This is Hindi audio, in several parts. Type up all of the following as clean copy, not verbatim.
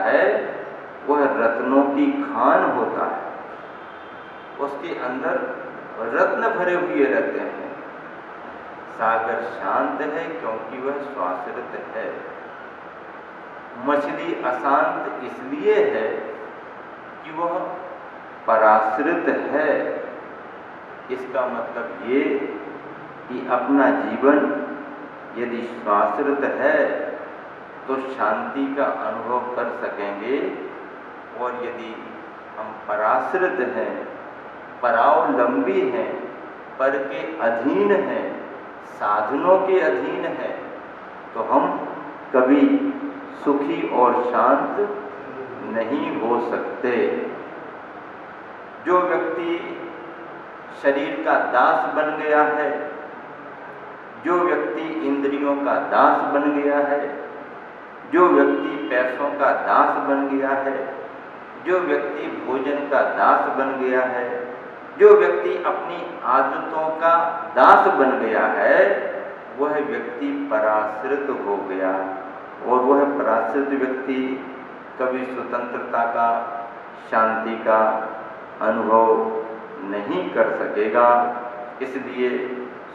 है वह रत्नों की खान होता है, उसके अंदर रत्न भरे हुए रहते हैं। सागर शांत है क्योंकि वह स्वाश्रित है। मछली अशांत इसलिए है कि वह पराश्रित है। इसका मतलब ये कि अपना जीवन यदि स्वाश्रित है तो शांति का अनुभव कर सकेंगे, और यदि हम पराश्रित हैं, परावलंबी हैं, पर के अधीन हैं, साधनों के अधीन हैं, तो हम कभी सुखी और शांत नहीं हो सकते। जो व्यक्ति शरीर का दास बन गया है, जो व्यक्ति इंद्रियों का दास बन गया है, जो व्यक्ति पैसों का दास बन गया है, जो व्यक्ति भोजन का दास बन गया है, जो व्यक्ति अपनी आदतों का दास बन गया है, वह व्यक्ति पराश्रित हो गया। और वह पराश्रित व्यक्ति कभी स्वतंत्रता का, शांति का अनुभव नहीं कर सकेगा। इसलिए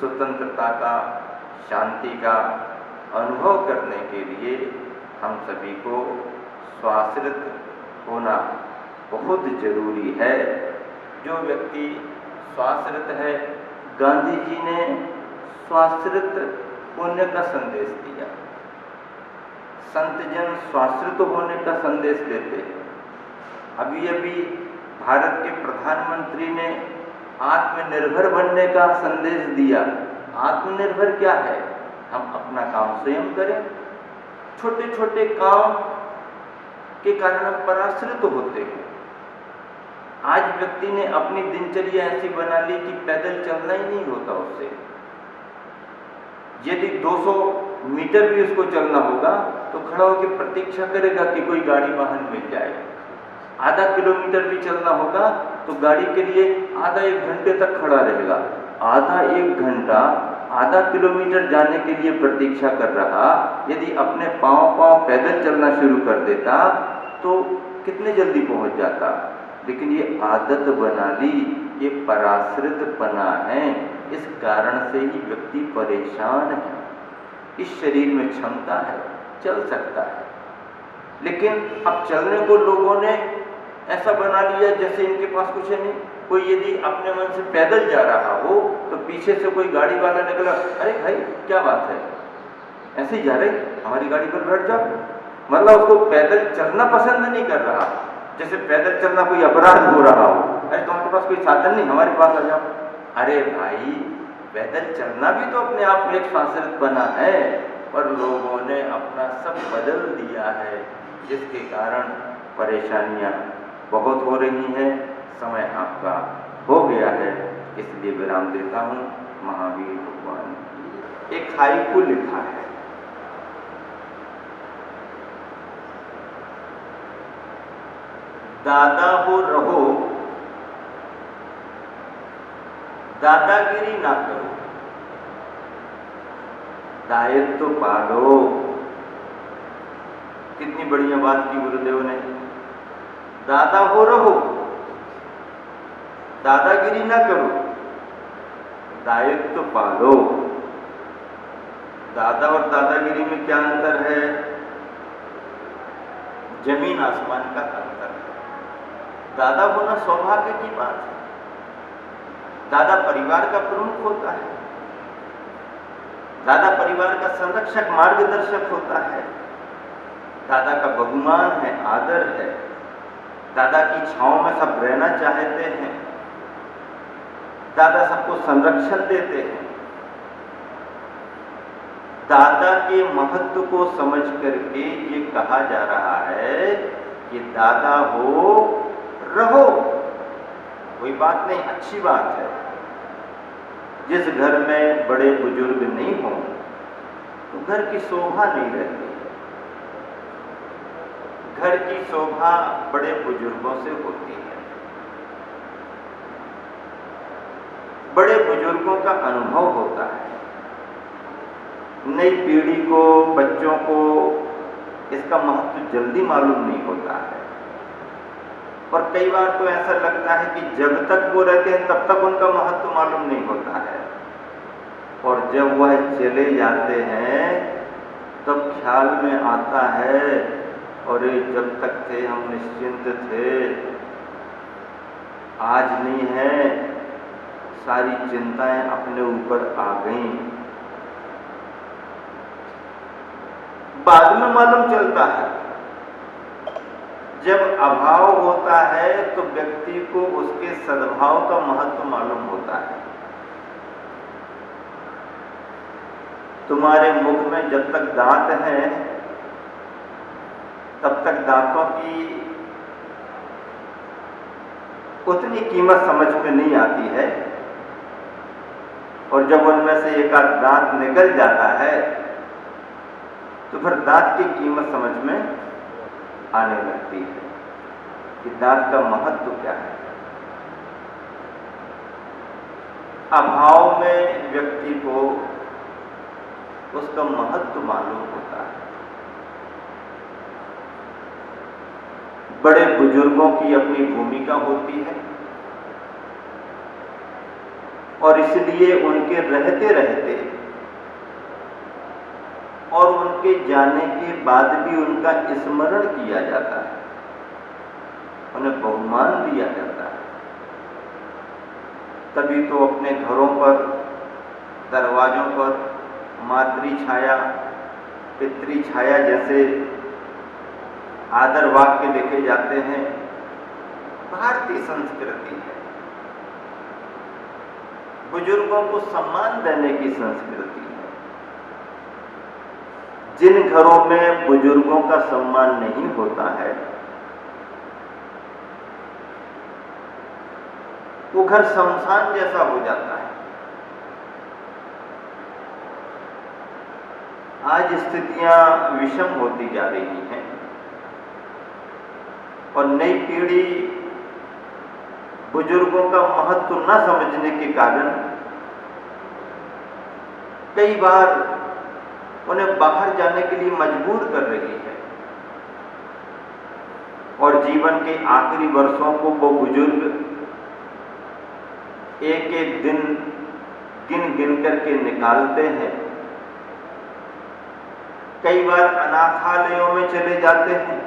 स्वतंत्रता का, शांति का अनुभव करने के लिए हम सभी को स्वाश्रित होना बहुत जरूरी है। जो व्यक्ति स्वाश्रित है, गांधी जी ने स्वाश्रित होने का संदेश दिया। संत जन स्वाश्रित होने का संदेश देते हैं। अभी अभी भारत के प्रधानमंत्री ने आत्मनिर्भर बनने का संदेश दिया। आत्मनिर्भर क्या है? हम अपना काम स्वयं करें। छोटे छोटे काम के कारण हम पराश्रित होते हैं। आज व्यक्ति ने अपनी दिनचर्या ऐसी बना ली कि पैदल चलना ही नहीं होता उससे। यदि 200 मीटर भी उसको चलना होगा तो खड़ा होकर प्रतीक्षा करेगा कि कोई गाड़ी वाहन मिल जाए। आधा किलोमीटर भी चलना होगा तो गाड़ी के लिए आधा एक घंटे तक खड़ा रहेगा। आधा एक घंटा आधा किलोमीटर जाने के लिए प्रतीक्षा कर रहा, यदि अपने पांव पैदल चलना शुरू कर देता तो कितने जल्दी पहुंच जाता। लेकिन ये आदत बना ली, ये पराश्रितपना है। इस कारण से ही व्यक्ति परेशान है। इस शरीर में क्षमता है, चल सकता है, लेकिन अब चलने को लोगों ने ऐसा बना लिया जैसे इनके पास कुछ नहीं। कोई यदि अपने मन से पैदल जा रहा हो तो पीछे से कोई गाड़ी वाला निकला, अरे भाई क्या बात है, ऐसे ही जा रहे, हमारी गाड़ी पर बैठ जाओ। मतलब उसको पैदल चलना पसंद नहीं कर रहा, जैसे पैदल चलना कोई अपराध हो रहा हो। अरे तुम्हारे पास कोई साधन नहीं, हमारे पास आ जाओ। अरे भाई, पैदल चलना भी तो अपने आप में एक स्वाश्रितपना है, पर लोगों ने अपना सब बदल दिया है, जिसके कारण परेशानियां बहुत हो रही हैं। समय आपका हो गया है, इसलिए विराम देता हूँ। महावीर भगवान की एक हाइकू लिखा है। दादा हो रहो, दादागिरी ना करो, दायित्व पालो। कितनी बढ़िया बात की गुरुदेव ने। दादा हो रहो, दादागिरी ना करो, दायित्व पालो। दादा और दादागिरी में क्या अंतर है? जमीन आसमान का अंतर है। दादा होना सौभाग्य की बात है। दादा परिवार का प्रमुख होता है, दादा परिवार का संरक्षक, मार्गदर्शक होता है, दादा का बहुमान है, आदर है, दादा की छांव में सब रहना चाहते हैं, दादा सबको संरक्षण देते हैं। दादा के महत्व को समझ करके ये कहा जा रहा है कि दादा हो रहो, कोई बात नहीं, अच्छी बात है। जिस घर में बड़े बुजुर्ग नहीं हों तो घर की शोभा नहीं रहती। घर की शोभा बड़े बुजुर्गों से होती है। बड़े बुजुर्गों का अनुभव होता है। नई पीढ़ी को, बच्चों को इसका महत्व जल्दी मालूम नहीं होता है। और कई बार तो ऐसा लगता है कि जब तक वो रहते हैं तब तक उनका महत्व मालूम नहीं होता है, और जब वह चले जाते हैं तब ख्याल में आता है, और जब तक थे हम निश्चिंत थे, आज नहीं है, सारी चिंताएं अपने ऊपर आ गईं। बाद में मालूम चलता है, जब अभाव होता है तो व्यक्ति को उसके सद्भाव का महत्व मालूम होता है। तुम्हारे मुख में जब तक दांत हैं तब तक दांतों की उतनी कीमत समझ में नहीं आती है, और जब उनमें से एक आध दांत निकल जाता है तो फिर दांत की कीमत समझ में आने लगती है कि दांत का महत्व क्या है। अभाव में व्यक्ति को उसका महत्व मालूम होता है। बड़े बुजुर्गों की अपनी भूमिका होती है, और इसलिए उनके रहते रहते और उनके जाने के बाद भी उनका स्मरण किया जाता है, उन्हें बहुमान दिया जाता है। तभी तो अपने घरों पर, दरवाजों पर मातृ छाया, पितृ छाया जैसे आदर वाक्य लिखे जाते हैं। भारतीय संस्कृति है, बुजुर्गों को सम्मान देने की संस्कृति है। जिन घरों में बुजुर्गों का सम्मान नहीं होता है वो घर शमशान जैसा हो जाता है। आज स्थितियां विषम होती जा रही हैं, और नई पीढ़ी बुजुर्गों का महत्व न समझने के कारण कई बार उन्हें बाहर जाने के लिए मजबूर कर रही है, और जीवन के आखिरी वर्षों को वो बुजुर्ग एक एक दिन गिन गिन करके निकालते हैं। कई बार अनाथालयों में चले जाते हैं,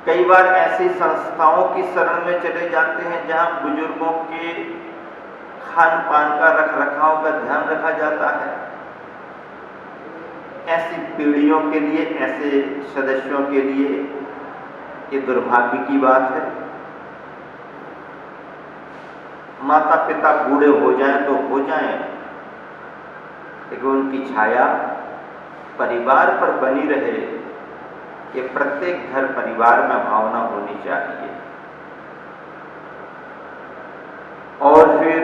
कई बार ऐसी संस्थाओं की शरण में चले जाते हैं जहां बुजुर्गों के खान पान का रख रखाव का ध्यान रखा जाता है। ऐसी पीढ़ियों के लिए, ऐसे सदस्यों के लिए ये दुर्भाग्य की बात है। माता पिता बूढ़े हो जाएं तो हो जाएं, लेकिन उनकी छाया परिवार पर बनी रहे, ये प्रत्येक घर परिवार में भावना होनी चाहिए। और फिर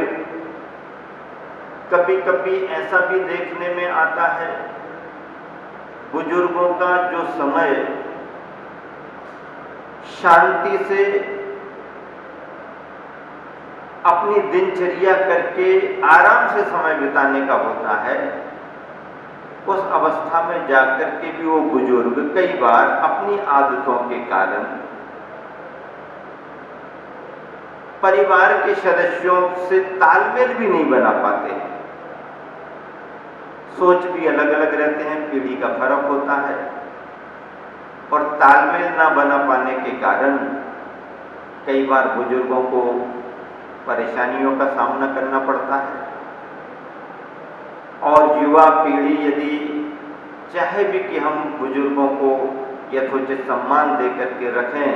कभी कभी ऐसा भी देखने में आता है, बुजुर्गों का जो समय शांति से अपनी दिनचर्या करके आराम से समय बिताने का होता है, उस अवस्था में जाकर के भी वो बुजुर्ग कई बार अपनी आदतों के कारण परिवार के सदस्यों से तालमेल भी नहीं बना पाते हैं। सोच भी अलग अलग रहते हैं, पीढ़ी का फर्क होता है, और तालमेल ना बना पाने के कारण कई बार बुजुर्गों को परेशानियों का सामना करना पड़ता है। और युवा पीढ़ी यदि चाहे भी कि हम बुजुर्गों को यथोचित सम्मान दे करके रखें,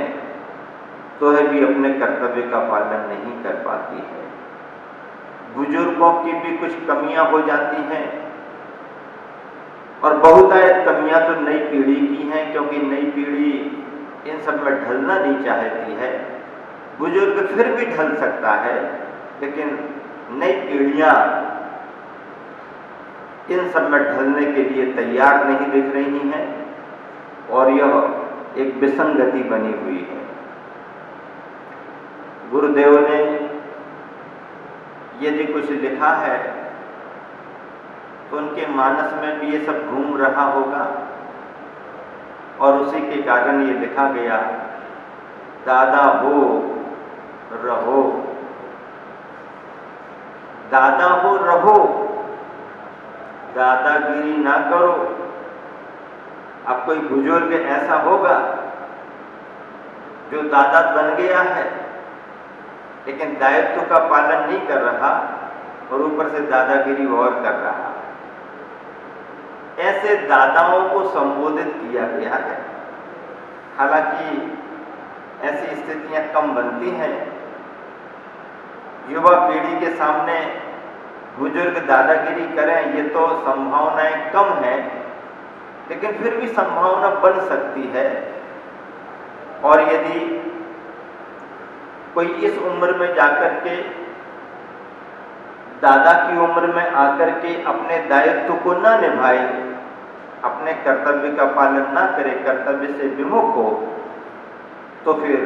तो है भी अपने कर्तव्य का पालन नहीं कर पाती है। बुजुर्गों की भी कुछ कमियां हो जाती हैं, और बहुतायत कमियां तो नई पीढ़ी की हैं, क्योंकि नई पीढ़ी इन सब में ढलना नहीं चाहती है। बुजुर्ग फिर भी ढल सकता है, लेकिन नई पीढ़ियां इन सब में ढलने के लिए तैयार नहीं दिख रही हैं, और यह एक विसंगति बनी हुई है। गुरुदेव ने यदि कुछ लिखा है तो उनके मानस में भी ये सब घूम रहा होगा, और उसी के कारण ये लिखा गया, दादा हो रहो, दादा हो रहो, दादागिरी ना करो। अब कोई बुजुर्ग ऐसा होगा जो दादा बन गया है लेकिन दायित्व का पालन नहीं कर रहा और ऊपर से दादागिरी और कर रहा, ऐसे दादाओं को संबोधित किया गया है। हालांकि ऐसी स्थितियां कम बनती हैं, युवा पीढ़ी के सामने बुजुर्ग दादागिरी करें ये तो संभावनाएं कम है, लेकिन फिर भी संभावना बन सकती है। और यदि कोई इस उम्र में जाकर के दादा की उम्र में आकर के अपने दायित्व को ना निभाए, अपने कर्तव्य का पालन ना करे, कर्तव्य से विमुख हो, तो फिर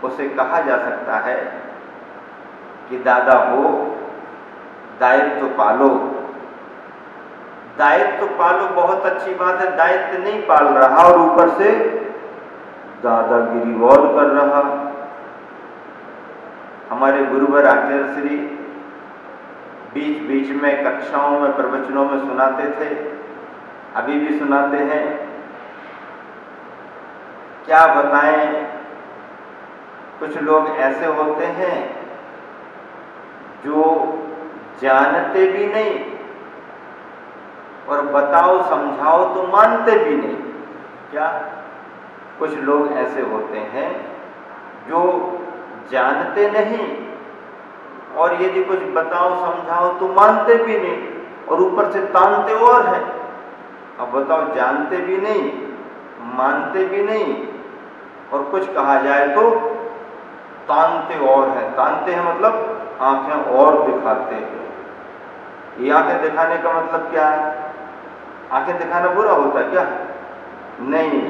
उसे कहा जा सकता है कि दादा हो, दायित्व पालो। दायित्व पालो बहुत अच्छी बात है, दायित्व नहीं पाल रहा और ऊपर से दादागिरी और कर रहा। हमारे गुरुवर आचार्य श्री बीच बीच में कक्षाओं में प्रवचनों में सुनाते थे, अभी भी सुनाते हैं। क्या बताएं, कुछ लोग ऐसे होते हैं जो जानते भी नहीं और बताओ समझाओ तो मानते भी नहीं। क्या कुछ लोग ऐसे होते हैं जो जानते नहीं और यदि कुछ बताओ समझाओ तो मानते भी नहीं और ऊपर से तानते और हैं। अब बताओ, जानते भी नहीं, मानते भी नहीं और कुछ कहा जाए तो तानते और हैं। तानते हैं मतलब आंखें और दिखाते हैं। ये आंखें दिखाने का मतलब क्या है? आंखें दिखाना बुरा होता है क्या? नहीं,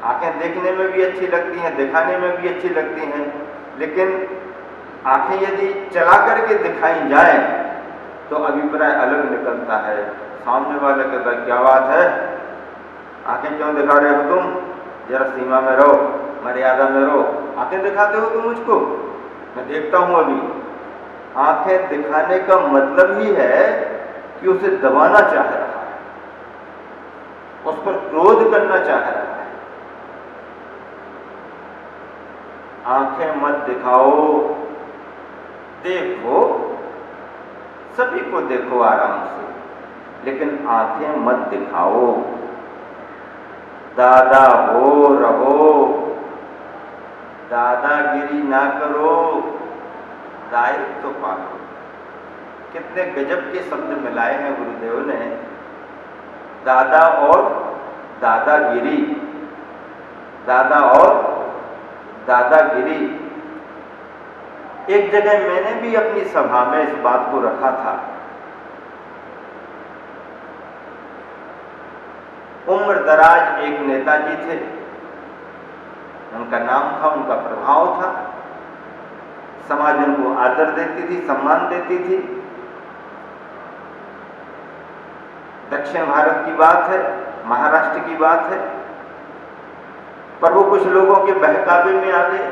आंखें देखने में भी अच्छी लगती हैं, दिखाने में भी अच्छी लगती हैं, लेकिन आंखें यदि चला करके दिखाई जाए तो अभिप्राय अलग निकलता है। सामने वाले कहता है, क्या बात है, आंखें क्यों दिखा रहे हो तुम, जरा सीमा में रहो, मर्यादा में रहो। आंखें दिखाते हो तुम मुझको, मैं देखता हूं अभी। आंखें दिखाने का मतलब ही है कि उसे दबाना चाह रहा है, उस पर क्रोध करना चाह रहा है। आंखें मत दिखाओ, देखो, सभी को देखो आराम से, लेकिन आंखें मत दिखाओ। दादा हो रहो, दादागिरी ना करो, दायित्व पालो। कितने गजब के शब्द मिलाए हैं गुरुदेव ने, दादा और दादागिरी, दादा और दादागिरी। एक जगह मैंने भी अपनी सभा में इस बात को रखा था। उम्र दराज एक नेताजी थे, उनका नाम था, उनका प्रभाव था, समाज उनको आदर देती थी, सम्मान देती थी। दक्षिण भारत की बात है, महाराष्ट्र की बात है, पर वो कुछ लोगों के बहकावे में आ गए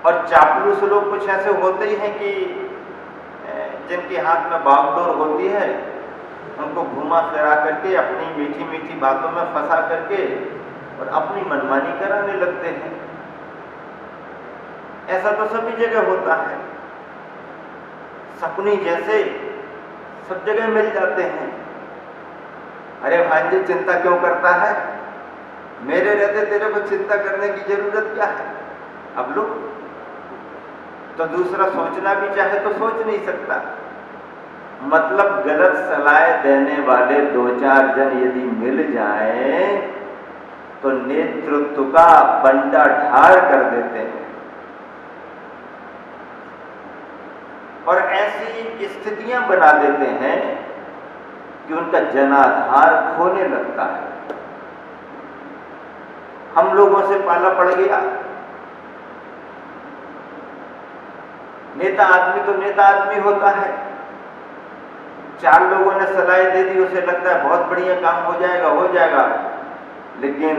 और चापलूस लोग कुछ ऐसे होते ही हैं कि जिनके हाथ में बागडोर होती है, उनको घुमा फिरा करके अपनी मीठी मीठी बातों में फंसा करके और अपनी मनमानी कराने लगते हैं। ऐसा तो सभी जगह होता है, सपनी जैसे सब जगह मिल जाते हैं। अरे भांजे, चिंता क्यों करता है, मेरे रहते तेरे को चिंता करने की जरूरत क्या है। अब लो, तो दूसरा सोचना भी चाहे तो सोच नहीं सकता। मतलब गलत सलाह देने वाले दो चार जन यदि मिल जाएं तो नेतृत्व का बंटा ढार कर देते हैं और ऐसी स्थितियां बना देते हैं कि उनका जनाधार खोने लगता है। हम लोगों से पाला पड़ गया। नेता आदमी तो नेता आदमी होता है, 4 लोगों ने सलाह दे दी, उसे लगता है बहुत बढ़िया काम हो जाएगा, लेकिन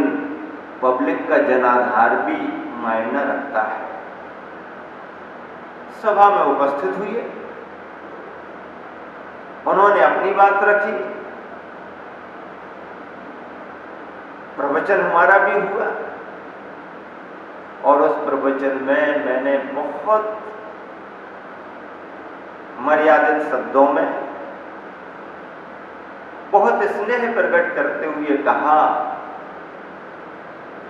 पब्लिक का जनाधार भी मायना रखता है। सभा में उपस्थित हुए, उन्होंने अपनी बात रखी, प्रवचन हमारा भी हुआ, और उस प्रवचन में मैंने बहुत मर्यादित शब्दों में बहुत स्नेह प्रकट करते हुए कहा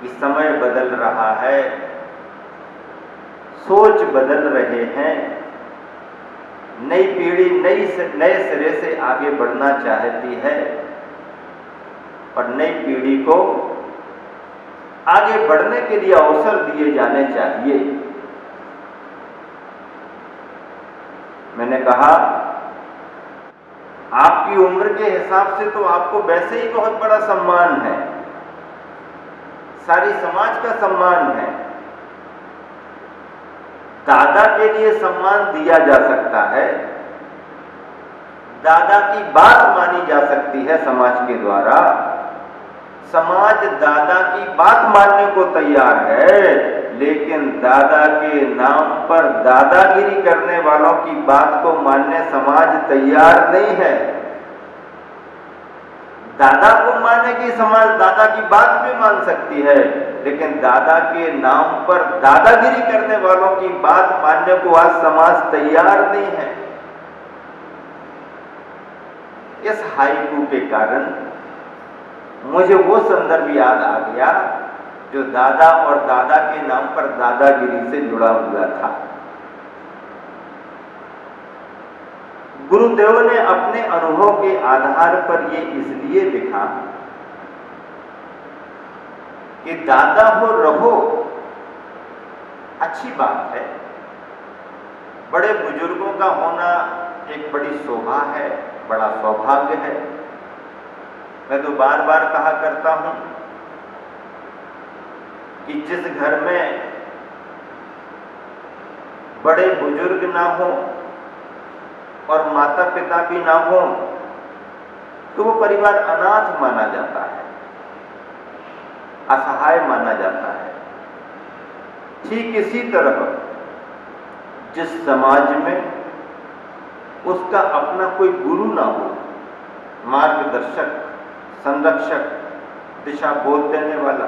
कि समय बदल रहा है, सोच बदल रहे हैं, नई पीढ़ी नए सिरे से आगे बढ़ना चाहती है और नई पीढ़ी को आगे बढ़ने के लिए अवसर दिए जाने चाहिए। मैंने कहा, आपकी उम्र के हिसाब से तो आपको वैसे ही बहुत बड़ा सम्मान है, सारी समाज का सम्मान है। दादा के लिए सम्मान दिया जा सकता है, दादा की बात मानी जा सकती है समाज के द्वारा। समाज दादा की बात मानने को तैयार है, लेकिन दादा के नाम पर दादागिरी करने वालों की बात को मानने समाज तैयार नहीं है। दादा को मानेगी समाज, दादा की बात भी मान सकती है, लेकिन दादा के नाम पर दादागिरी करने वालों की बात मानने को आज समाज तैयार नहीं है। इस हाइकू के कारण मुझे वो संदर्भ याद आ गया जो दादा और दादा के नाम पर दादागिरी से जुड़ा हुआ था। गुरुदेव ने अपने अनुभव के आधार पर ये इसलिए लिखा कि दादा हो रहो अच्छी बात है, बड़े बुजुर्गों का होना एक बड़ी शोभा है, बड़ा सौभाग्य है। मैं तो बार बार कहा करता हूं कि जिस घर में बड़े बुजुर्ग ना हो और माता पिता भी ना हो तो वो परिवार अनाथ माना जाता है, असहाय माना जाता है। ठीक इसी तरह जिस समाज में उसका अपना कोई गुरु ना हो, मार्गदर्शक, संरक्षक, दिशा बोध देने वाला,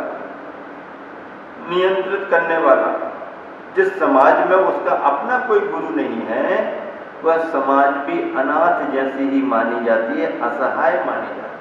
नियंत्रित करने वाला, जिस समाज में उसका अपना कोई गुरु नहीं है, वह समाज भी अनाथ जैसी ही मानी जाती है, असहाय मानी जाती है।